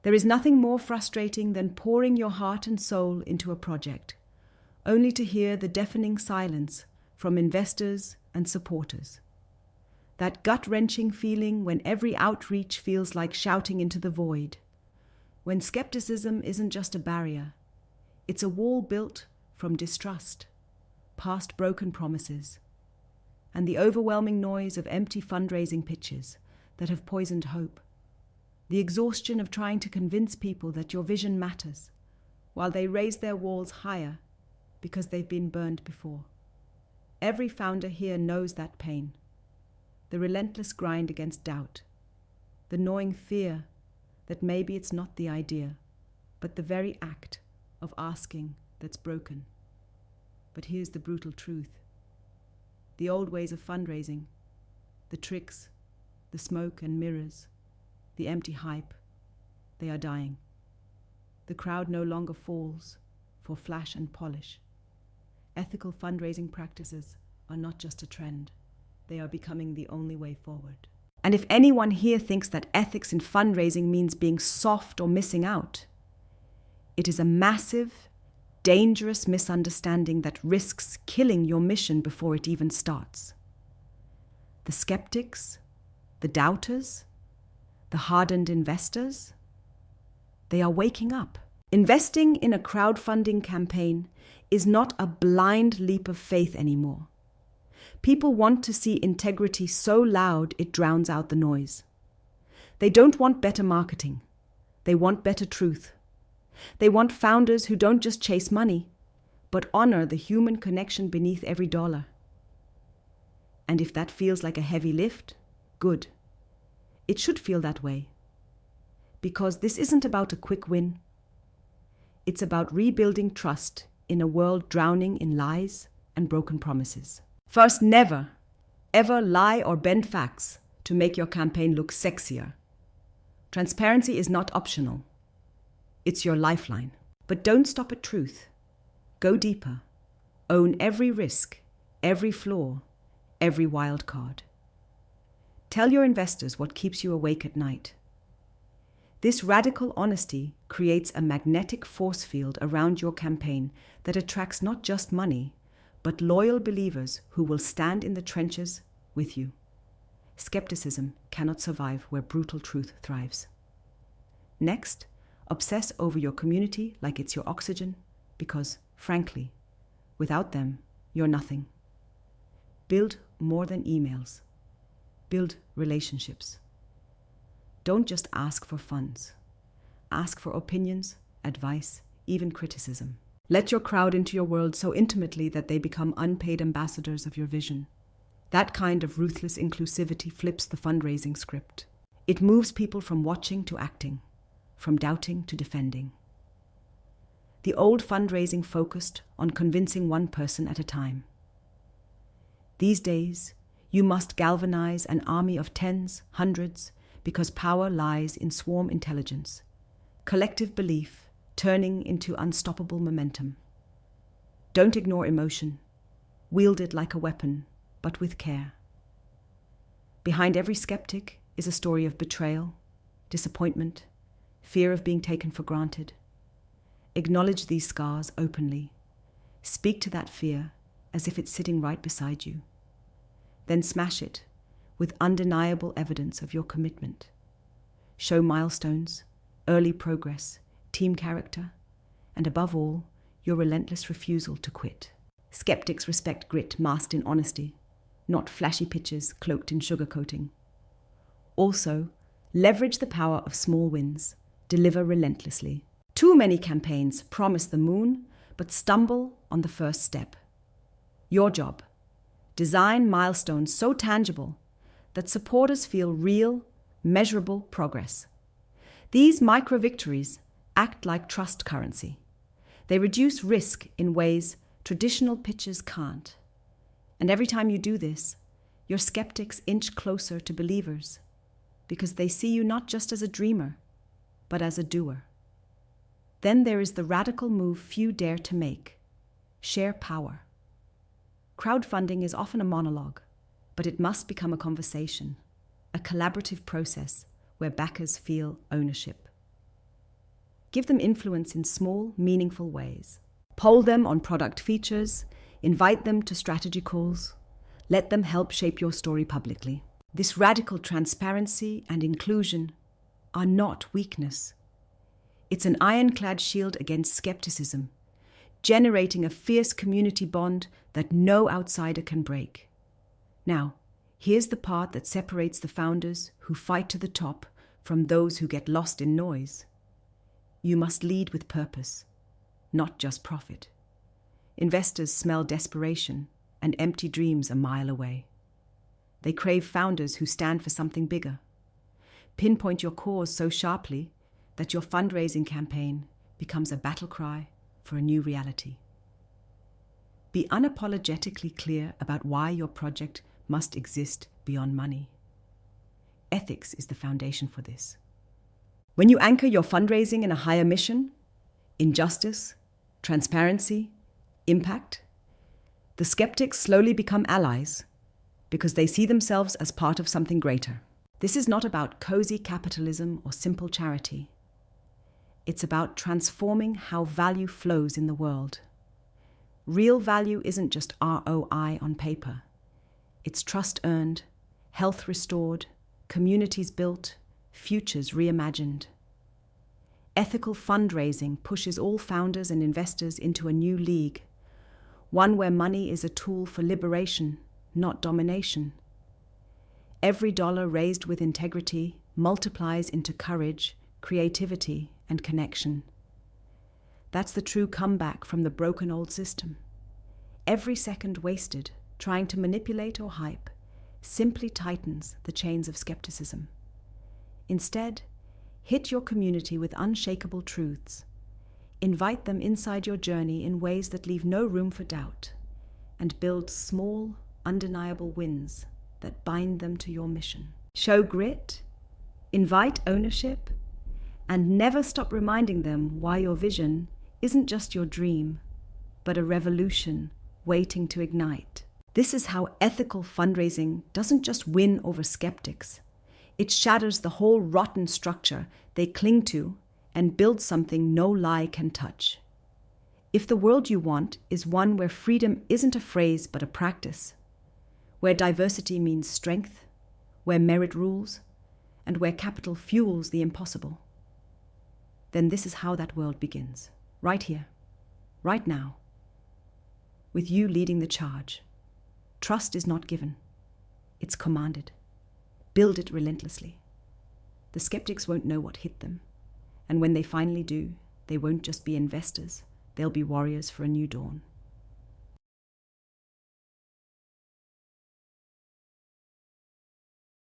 There is nothing more frustrating than pouring your heart and soul into a project, only to hear the deafening silence from investors and supporters. That gut-wrenching feeling when every outreach feels like shouting into the void. When skepticism isn't just a barrier, it's a wall built from distrust, past broken promises, and the overwhelming noise of empty fundraising pitches that have poisoned hope. The exhaustion of trying to convince people that your vision matters, while they raise their walls higher because they've been burned before. Every founder here knows that pain. The relentless grind against doubt. The gnawing fear that maybe it's not the idea, but the very act of asking that's broken. But here's the brutal truth. The old ways of fundraising, the tricks, the smoke and mirrors, the empty hype, they are dying. The crowd no longer falls for flash and polish. Ethical fundraising practices are not just a trend. They are becoming the only way forward. And if anyone here thinks that ethics in fundraising means being soft or missing out, it is a massive, dangerous misunderstanding that risks killing your mission before it even starts. The skeptics, the doubters, the hardened investors, they are waking up. Investing in a crowdfunding campaign is not a blind leap of faith anymore. People want to see integrity so loud it drowns out the noise. They don't want better marketing. They want better truth. They want founders who don't just chase money, but honor the human connection beneath every dollar. And if that feels like a heavy lift, good. It should feel that way. Because this isn't about a quick win. It's about rebuilding trust in a world drowning in lies and broken promises. First, never, ever lie or bend facts to make your campaign look sexier. Transparency is not optional. It's your lifeline. But don't stop at truth. Go deeper. Own every risk, every flaw, every wild card. Tell your investors what keeps you awake at night. This radical honesty creates a magnetic force field around your campaign that attracts not just money, but loyal believers who will stand in the trenches with you. Skepticism cannot survive where brutal truth thrives. Next, obsess over your community like it's your oxygen, because, frankly, without them, you're nothing. Build more than emails. Build relationships. Don't just ask for funds. Ask for opinions, advice, even criticism. Let your crowd into your world so intimately that they become unpaid ambassadors of your vision. That kind of ruthless inclusivity flips the fundraising script. It moves people from watching to acting, from doubting to defending. The old fundraising focused on convincing one person at a time. These days, you must galvanize an army of tens, hundreds, because power lies in swarm intelligence, collective belief turning into unstoppable momentum. Don't ignore emotion. Wield it like a weapon, but with care. Behind every skeptic is a story of betrayal, disappointment, fear of being taken for granted. Acknowledge these scars openly. Speak to that fear as if it's sitting right beside you. Then smash it with undeniable evidence of your commitment. Show milestones, early progress, team character, and above all, your relentless refusal to quit. Skeptics respect grit masked in honesty, not flashy pitches cloaked in sugarcoating. Also, leverage the power of small wins. Deliver relentlessly. Too many campaigns promise the moon, but stumble on the first step. Your job. Design milestones so tangible that supporters feel real, measurable progress. These micro-victories act like trust currency. They reduce risk in ways traditional pitches can't. And every time you do this, your skeptics inch closer to believers because they see you not just as a dreamer, but as a doer. Then there is the radical move few dare to make. Share power. Crowdfunding is often a monologue, but it must become a conversation, a collaborative process where backers feel ownership. Give them influence in small, meaningful ways. Poll them on product features, invite them to strategy calls, let them help shape your story publicly. This radical transparency and inclusion are not weakness. It's an ironclad shield against skepticism, generating a fierce community bond that no outsider can break. Now, here's the part that separates the founders who fight to the top from those who get lost in noise. You must lead with purpose, not just profit. Investors smell desperation and empty dreams a mile away. They crave founders who stand for something bigger. Pinpoint your cause so sharply that your fundraising campaign becomes a battle cry for a new reality. Be unapologetically clear about why your project must exist beyond money. Ethics is the foundation for this. When you anchor your fundraising in a higher mission, injustice, transparency, impact, the skeptics slowly become allies because they see themselves as part of something greater. This is not about cozy capitalism or simple charity. It's about transforming how value flows in the world. Real value isn't just ROI on paper. It's trust earned, health restored, communities built, futures reimagined. Ethical fundraising pushes all founders and investors into a new league, one where money is a tool for liberation, not domination. Every dollar raised with integrity multiplies into courage, creativity, and connection. That's the true comeback from the broken old system. Every second wasted trying to manipulate or hype simply tightens the chains of skepticism. Instead, hit your community with unshakable truths. Invite them inside your journey in ways that leave no room for doubt, and build small, undeniable wins that bind them to your mission. Show grit, invite ownership, and never stop reminding them why your vision isn't just your dream, but a revolution waiting to ignite. This is how ethical fundraising doesn't just win over skeptics. It shatters the whole rotten structure they cling to and builds something no lie can touch. If the world you want is one where freedom isn't a phrase but a practice, where diversity means strength, where merit rules, and where capital fuels the impossible, then this is how that world begins. Right here, right now, with you leading the charge. Trust is not given, it's commanded. Build it relentlessly. The skeptics won't know what hit them, and when they finally do, they won't just be investors, they'll be warriors for a new dawn.